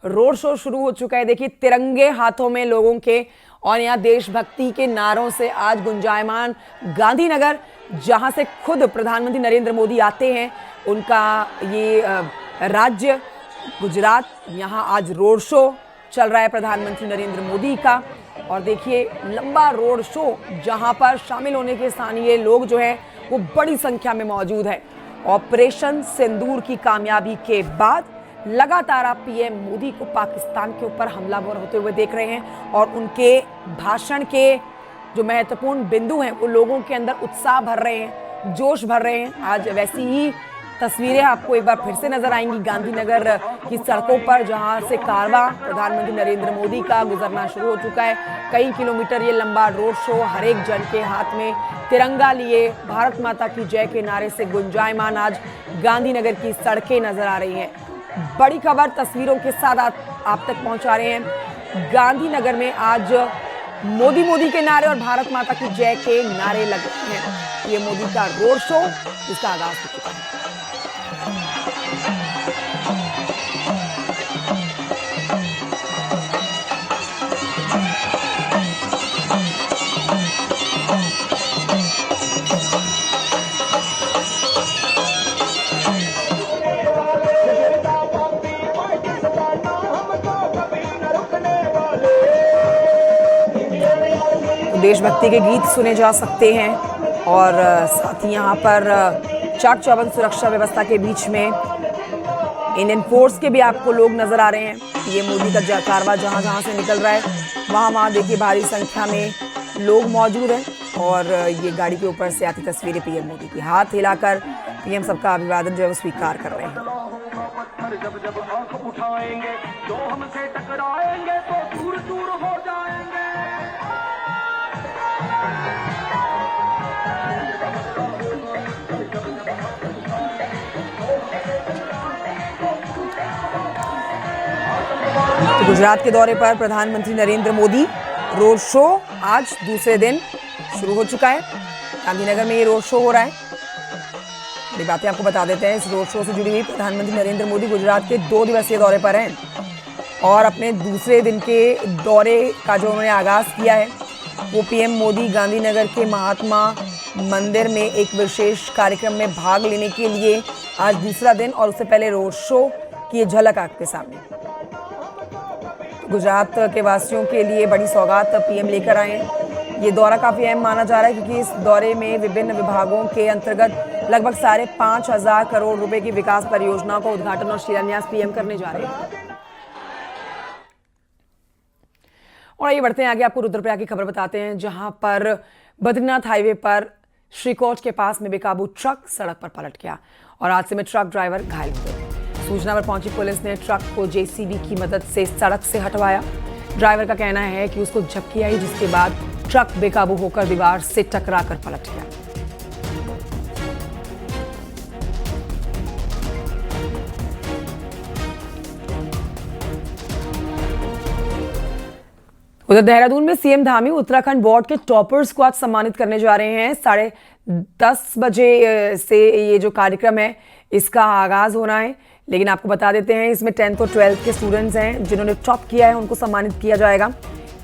Road show शुरू हो चुका है। देखिए तिरंगे हाथों में लोगों के और यहाँ देशभक्ति के नारों से आज गुंजायमान गांधीनगर, जहां से खुद प्रधानमंत्री नरेंद्र मोदी आते हैं। उनका ये राज्य गुजरात, यहाँ आज रोड शो चल रहा है प्रधानमंत्री नरेंद्र मोदी का। और देखिए लंबा रोड शो जहां पर शामिल होने के स्थानीय लोग जो है वो बड़ी संख्या में मौजूद है। ऑपरेशन सिंदूर की कामयाबी के बाद लगातार आप पीएम मोदी को पाकिस्तान के ऊपर हमलावर होते हुए देख रहे हैं और उनके भाषण के जो महत्वपूर्ण बिंदु हैं वो लोगों के अंदर उत्साह भर रहे हैं, जोश भर रहे हैं। आज वैसी ही तस्वीरें आपको एक बार फिर से नजर आएंगी गांधीनगर की सड़कों पर, जहां से कारवां प्रधानमंत्री नरेंद्र मोदी का गुजरना शुरू हो चुका है। कई किलोमीटर ये लंबा रोड शो हर एक जन के हाथ में तिरंगा लिए भारत माता की जय के नारे से गुंजायमान आज गांधीनगर की सड़कें नजर आ रही हैं। बड़ी खबर तस्वीरों के साथ आप तक पहुंचा रहे हैं। गांधीनगर में आज मोदी मोदी के नारे और भारत माता की जय के नारे लगे हैं। ये मोदी का रोड शो जिसका आगाज हो चुका है। देशभक्ति के गीत सुने जा सकते हैं और साथ ही यहाँ पर चाक चौबंद सुरक्षा व्यवस्था के बीच में इंडियन फोर्स के भी आपको लोग नजर आ रहे हैं। ये मोदी का कारवां जहाँ जहाँ से निकल रहा है वहाँ देखिए भारी संख्या में लोग मौजूद हैं और ये गाड़ी के ऊपर से आती तस्वीरें पीएम मोदी की, हाथ हिलाकर पीएम सबका अभिवादन जो है वो स्वीकार कर रहे हैं। जब जब आंख उठाएंगे तो हमसे टकराएंगे तो दूर दूर हो जाएंगे। तो गुजरात के दौरे पर प्रधानमंत्री नरेंद्र मोदी, रोड शो आज दूसरे दिन शुरू हो चुका है। गांधीनगर में ये रोड शो हो रहा है। बड़ी बातें आपको बता देते हैं। इस रोड शो से जुड़ी हुई प्रधानमंत्री नरेंद्र मोदी गुजरात के 2 दिवसीय दौरे पर हैं और अपने दूसरे दिन के दौरे का जो उन्होंने आगाज किया है वो पीएम मोदी गांधीनगर के महात्मा मंदिर में एक विशेष कार्यक्रम में भाग लेने के लिए आज दूसरा दिन, और उससे पहले रोड शो की झलक आपके सामने। गुजरात के वासियों के लिए बड़ी सौगात पीएम लेकर आए हैं। ये दौरा काफी अहम माना जा रहा है क्योंकि इस दौरे में विभिन्न विभागों के अंतर्गत लगभग 5,500 करोड़ रुपए की विकास परियोजनाओं का उद्घाटन और शिलान्यास पीएम करने जा रहे हैं। और आइए बढ़ते हैं आगे, आपको रुद्रप्रयाग की खबर बताते हैं जहां पर बद्रीनाथ हाईवे पर श्रीकोट के पास में बेकाबू ट्रक सड़क पर पलट गया और हादसे में ट्रक ड्राइवर घायल हो गए। सूचना पर पहुंची पुलिस ने ट्रक को जेसीबी की मदद से सड़क से हटवाया। ड्राइवर का कहना है कि उसको झपकी आई, जिसके बाद ट्रक बेकाबू होकर दीवार से टकराकर पलट गया। उधर देहरादून में सीएम धामी उत्तराखंड बोर्ड के टॉपर्स को आज सम्मानित करने जा रहे हैं। 10:30 बजे से ये जो कार्यक्रम है इसका आगाज होना है, लेकिन आपको बता देते हैं इसमें 10th और 12th के स्टूडेंट्स हैं जिन्होंने टॉप किया है, उनको सम्मानित किया जाएगा।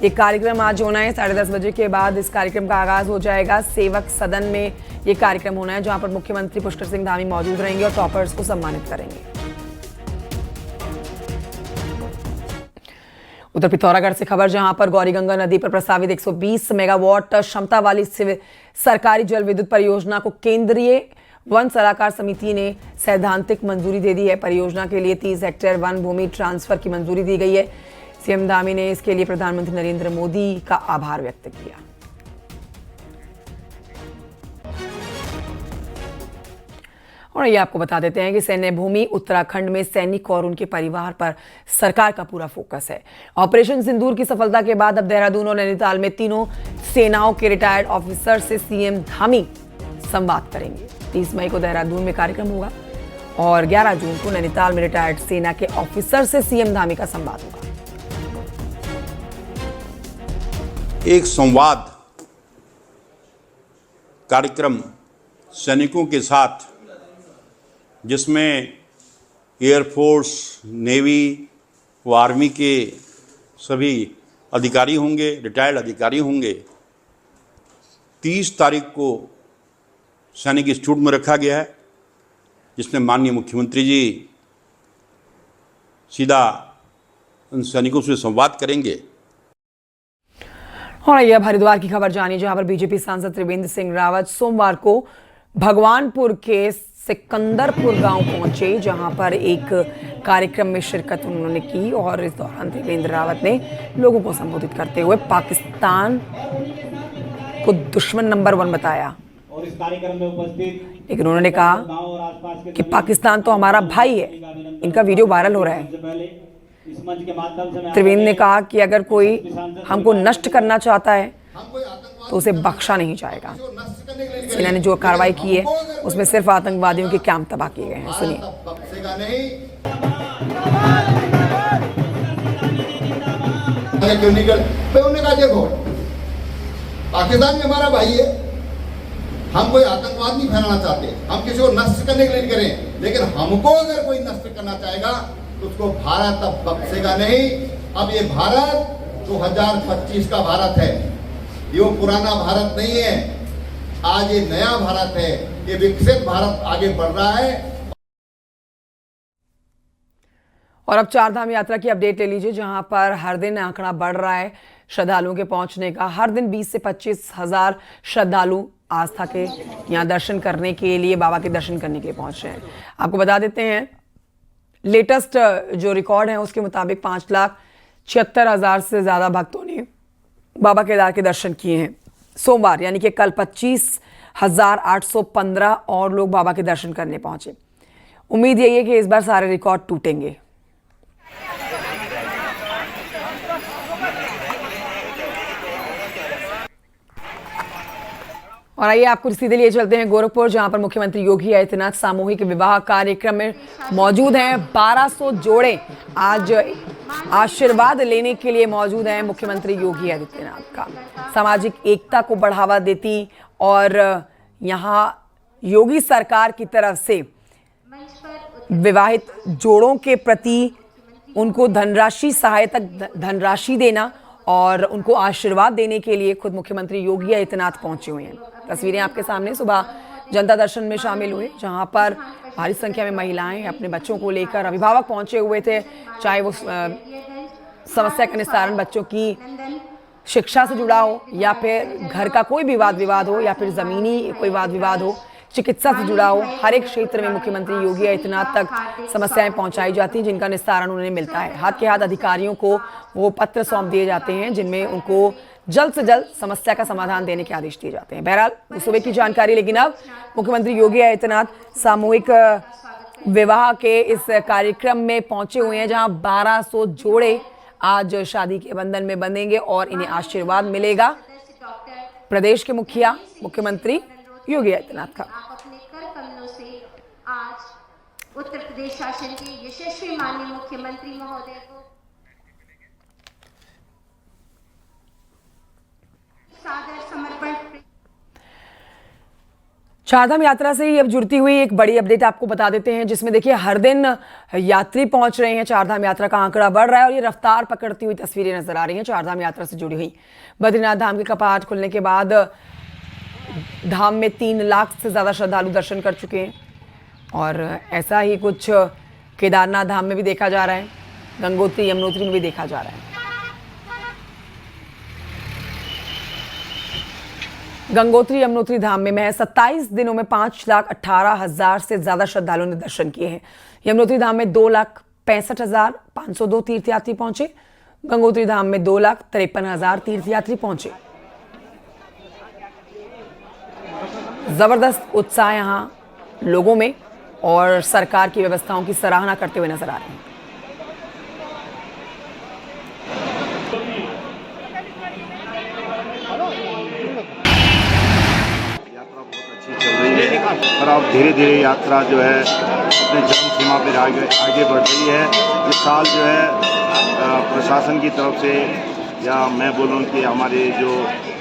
ये कार्यक्रम आज होना है 10:30 बजे के बाद इस कार्यक्रम का आगाज हो जाएगा। सेवक सदन में ये कार्यक्रम होना है जहां पर मुख्यमंत्री पुष्कर सिंह धामी मौजूद रहेंगे और टॉपर्स को सम्मानित करेंगे। उधर पिथौरागढ़ से खबर, जहां पर गौरीगंगा नदी पर प्रस्तावित 120 मेगावाट क्षमता वाली सरकारी जल विद्युत परियोजना को केंद्रीय वन सलाहकार समिति ने सैद्धांतिक मंजूरी दे दी है। परियोजना के लिए 30 हेक्टेयर वन भूमि ट्रांसफर की मंजूरी दी गई है। सीएम धामी ने इसके लिए प्रधानमंत्री नरेंद्र मोदी का आभार व्यक्त किया। और ये आपको बता देते हैं कि सैन्य भूमि उत्तराखंड में सैनिक और उनके परिवार पर सरकार का पूरा फोकस है। ऑपरेशन सिंदूर की सफलता के बाद अब देहरादून और नैनीताल में तीनों सेनाओं के रिटायर्ड ऑफिसर से सीएम धामी संवाद करेंगे। 30 मई को देहरादून में कार्यक्रम होगा और 11 जून को नैनीताल में रिटायर्ड सेना के ऑफिसर से सीएम धामी का संवाद होगा। एक संवाद कार्यक्रम सैनिकों के साथ, जिसमें एयरफोर्स, नेवी, वो आर्मी के सभी अधिकारी होंगे, रिटायर्ड अधिकारी होंगे। 30 तारीख को सैनिक इंस्टीट्यूट में रखा गया है, जिसमें माननीय मुख्यमंत्री जी सीधा उन सैनिकों से संवाद करेंगे। और आइए अब हरिद्वार की खबर जानिए, जहां पर बीजेपी सांसद त्रिवेंद्र सिंह रावत सोमवार को भगवानपुर के सिकंदरपुर गांव पहुंचे, जहां पर एक कार्यक्रम में शिरकत उन्होंने की और इस दौरान त्रिवेंद्र रावत ने लोगों को संबोधित करते हुए पाकिस्तान को दुश्मन नंबर 1 बताया। और इस कार्यक्रम में उपस्थित लेकिन उन्होंने कहा कि पाकिस्तान तो हमारा भाई है। इनका वीडियो वायरल हो रहा है। इस मंच के माध्यम से त्रिवेंद्र ने कहा कि अगर कोई हमको नष्ट करना चाहता है तो उसे बख्शा नहीं जाएगा। सेना ने जो कार्रवाई की है उसमें सिर्फ आतंकवादियों के कैंप तबाह किए गए हैं। सुनिए। क्यों निकल तो उन्होंने कहा देखो पाकिस्तान भी हमारा भाई है, हम कोई आतंकवाद नहीं फैलाना चाहते, हम किसी को नष्ट करने के लिए करें, लेकिन हमको अगर कोई नष्ट करना चाहेगा तो उसको भारत अब बख्शेगा नहीं। अब ये भारत 2025 का भारत है, ये वो पुराना भारत नहीं है। आज ये नया भारत है, ये विकसित भारत आगे बढ़ रहा है। और अब चारधाम यात्रा की अपडेट ले लीजिए, जहां पर हर दिन आंकड़ा बढ़ रहा है श्रद्धालुओं के पहुंचने का। हर दिन 20 से 25 हजार श्रद्धालु आस्था के यहाँ दर्शन करने के लिए, बाबा के दर्शन करने के लिए पहुंच रहे हैं। आपको बता देते हैं लेटेस्ट जो रिकॉर्ड है उसके मुताबिक 5,76,000 से ज़्यादा भक्तों ने बाबा केदार के दर्शन किए हैं सोमवार, यानी कि कल 25,815 और लोग बाबा के दर्शन करने पहुंचे। उम्मीद यही है कि इस बार सारे रिकॉर्ड टूटेंगे। और आइए आपको सीधे लिए चलते हैं गोरखपुर, जहां पर मुख्यमंत्री योगी आदित्यनाथ सामूहिक विवाह कार्यक्रम में मौजूद हैं। 1200 जोड़े आज आशीर्वाद लेने के लिए मौजूद हैं मुख्यमंत्री योगी आदित्यनाथ का। सामाजिक एकता को बढ़ावा देती और यहां योगी सरकार की तरफ से विवाहित जोड़ों के प्रति उनको धनराशि सहायता धनराशि देना और उनको आशीर्वाद देने के लिए खुद मुख्यमंत्री योगी आदित्यनाथ पहुंचे हुए हैं। तस्वीरें आपके सामने सुबह जनता दर्शन में शामिल हुए, जहां पर भारी संख्या में महिलाएं अपने बच्चों को लेकर, अभिभावक पहुंचे हुए थे, चाहे वो समस्या का निस्तारण बच्चों की शिक्षा से जुड़ा हो या फिर घर का कोई भी वाद विवाद हो या फिर जमीनी कोई वाद विवाद हो, चिकित्सा से जुड़ा हो। हर एक क्षेत्र में मुख्यमंत्री योगी आदित्यनाथ तक समस्याएं पहुंचाई जाती हैं, जिनका निस्तारण उन्हें मिलता है। हाथ के हाथ अधिकारियों को वो पत्र सौंप दिए जाते हैं, जिनमें उनको जल्द से जल्द समस्या का समाधान देने के आदेश दिए जाते हैं। बहरहाल सुबह की जानकारी, लेकिन अब मुख्यमंत्री योगी आदित्यनाथ सामूहिक विवाह के इस कार्यक्रम में पहुंचे हुए हैं, जहां 1200 जोड़े आज शादी के बंधन में बंधेंगे और इन्हें आशीर्वाद मिलेगा प्रदेश के मुखिया मुख्यमंत्री योगी आदित्यनाथ का। आप अपने कर कमलों से आज उत्तर प्रदेश शासन के यशस्वी माननीय मुख्यमंत्री महोदय को सादर समर्पण। चारधाम यात्रा से ही अब जुड़ती हुई एक बड़ी अपडेट आपको बता देते हैं, जिसमें देखिए हर दिन यात्री पहुंच रहे हैं। चारधाम यात्रा का आंकड़ा बढ़ रहा है और ये रफ्तार पकड़ती हुई तस्वीरें नजर आ रही हैं चारधाम यात्रा से जुड़ी हुई। बद्रीनाथ धाम के कपाट खुलने के बाद धाम में 3 लाख से ज़्यादा श्रद्धालु दर्शन कर चुके हैं और ऐसा ही कुछ केदारनाथ धाम में भी देखा जा रहा है, गंगोत्री यमुनोत्री में भी देखा जा रहा है। गंगोत्री यमुनोत्री धाम में महज 27 दिनों में 5,18,000 से ज़्यादा श्रद्धालुओं ने दर्शन किए हैं। यमुनोत्री धाम में 2,65,502 तीर्थयात्री पहुंचे। गंगोत्री धाम में 2,53,000 तीर्थयात्री पहुंचे। जबरदस्त उत्साह यहाँ लोगों में और सरकार की व्यवस्थाओं की सराहना करते हुए नजर आ रहे हैं। यात्रा बहुत अच्छी चल रही है और अब धीरे धीरे यात्रा जो है अपने चरम सीमा पर आगे बढ़ रही है। इस साल जो है प्रशासन की तरफ से या मैं बोलूँ कि हमारे जो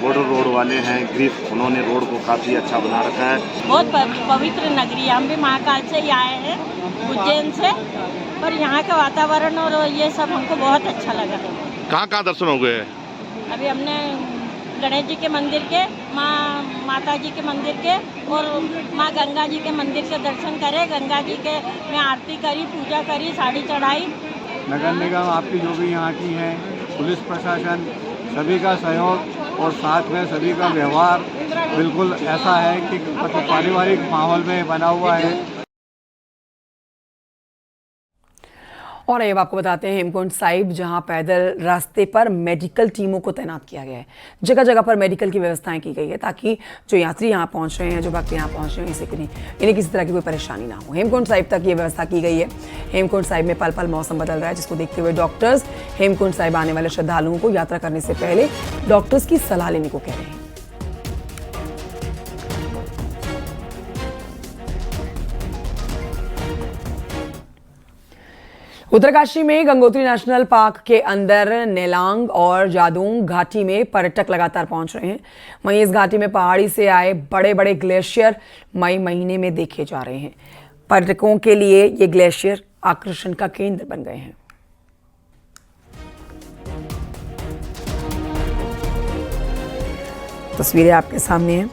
बॉर्डर रोड वाले हैं ग्रीफ, उन्होंने रोड को काफ़ी अच्छा बना रखा है। बहुत पवित्र नगरी, हम भी महाकाल से ही आए हैं, उज्जैन से, पर यहाँ का वातावरण और ये सब हमको बहुत अच्छा लगा। कहाँ कहाँ दर्शन हो गए? अभी हमने गणेश जी के मंदिर के, माता जी के मंदिर के और माँ गंगा जी के मंदिर के दर्शन करे। गंगा जी के में आरती करी, पूजा करी, साड़ी चढ़ाई। नगर निगम आपकी जो भी यहाँ की है, पुलिस प्रशासन, सभी का सहयोग और साथ में सभी का व्यवहार बिल्कुल ऐसा है कि पारिवारिक माहौल में बना हुआ है। और अब आपको बताते हैं हेमकुंड साहिब, जहां पैदल रास्ते पर मेडिकल टीमों को तैनात किया गया है। जगह जगह पर मेडिकल की व्यवस्थाएं की गई है ताकि जो यात्री यहां पहुंच रहे हैं, जो भक्त यहां पहुंच रहे हैं, इन्हें किसी तरह की कोई परेशानी ना हो। हेमकुंड साहिब तक ये व्यवस्था की गई है। हेमकुंड साहिब में पल पल मौसम बदल रहा है, जिसको देखते हुए डॉक्टर्स हेमकुंड साहिब आने वाले श्रद्धालुओं को यात्रा करने से पहले डॉक्टर्स की सलाह लेने को कह रहे हैं। उत्तरकाशी में गंगोत्री नेशनल पार्क के अंदर नेलांग और जादूंग घाटी में पर्यटक लगातार पहुंच रहे हैं। वहीं इस घाटी में पहाड़ी से आए बड़े बड़े ग्लेशियर मई महीने में देखे जा रहे हैं। पर्यटकों के लिए ये ग्लेशियर आकर्षण का केंद्र बन गए हैं। तस्वीरें आपके सामने हैं।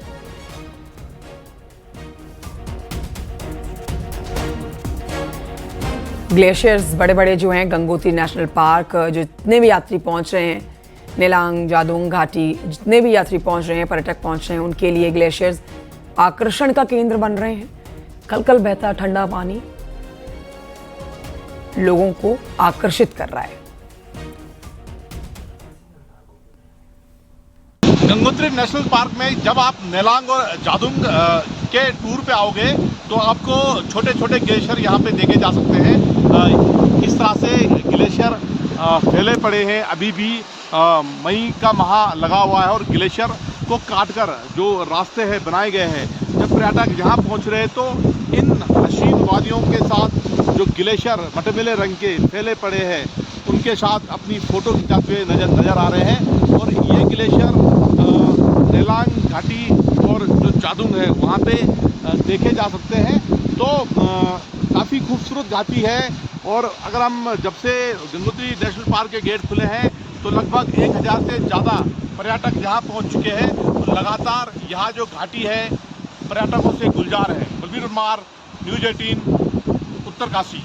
ग्लेशियर्स बड़े बड़े जो हैं, गंगोत्री नेशनल पार्क, जितने भी यात्री पहुंच रहे हैं, नेलांग, जादूंग घाटी, जितने भी यात्री पहुंच रहे हैं, पर्यटक पहुंच रहे हैं, उनके लिए ग्लेशियर्स आकर्षण का केंद्र बन रहे हैं। कलकल बहता ठंडा पानी लोगों को आकर्षित कर रहा है। गंगोत्री नेशनल पार्क में जब आप नेलांग और जादूंग के टूर पे आओगे तो आपको छोटे छोटे ग्लेशियर यहाँ पे देखे जा सकते हैं। इस तरह से ग्लेशियर फैले पड़े हैं। अभी भी मई का माह लगा हुआ है और ग्लेशियर को काटकर जो रास्ते हैं बनाए गए हैं। जब पर्यटक यहाँ पहुँच रहे हैं तो इन हसीन वादियों के साथ जो ग्लेशियर मटमैले रंग के फैले पड़े हैं उनके साथ अपनी फ़ोटो खिंचाते हुए नज़र आ रहे हैं। और ये ग्लेशियर नेलांग घाटी और जो जादूंग है वहाँ पे देखे जा सकते हैं। तो काफ़ी खूबसूरत घाटी है। और अगर हम जब से गंगोत्री नेशनल पार्क के गेट खुले हैं तो लगभग 1000 से ज़्यादा पर्यटक यहाँ पहुँच चुके हैं। तो लगातार यहाँ जो घाटी है पर्यटकों से गुलजार है। बलबीर कुमार, न्यूज़ 18, उत्तरकाशी।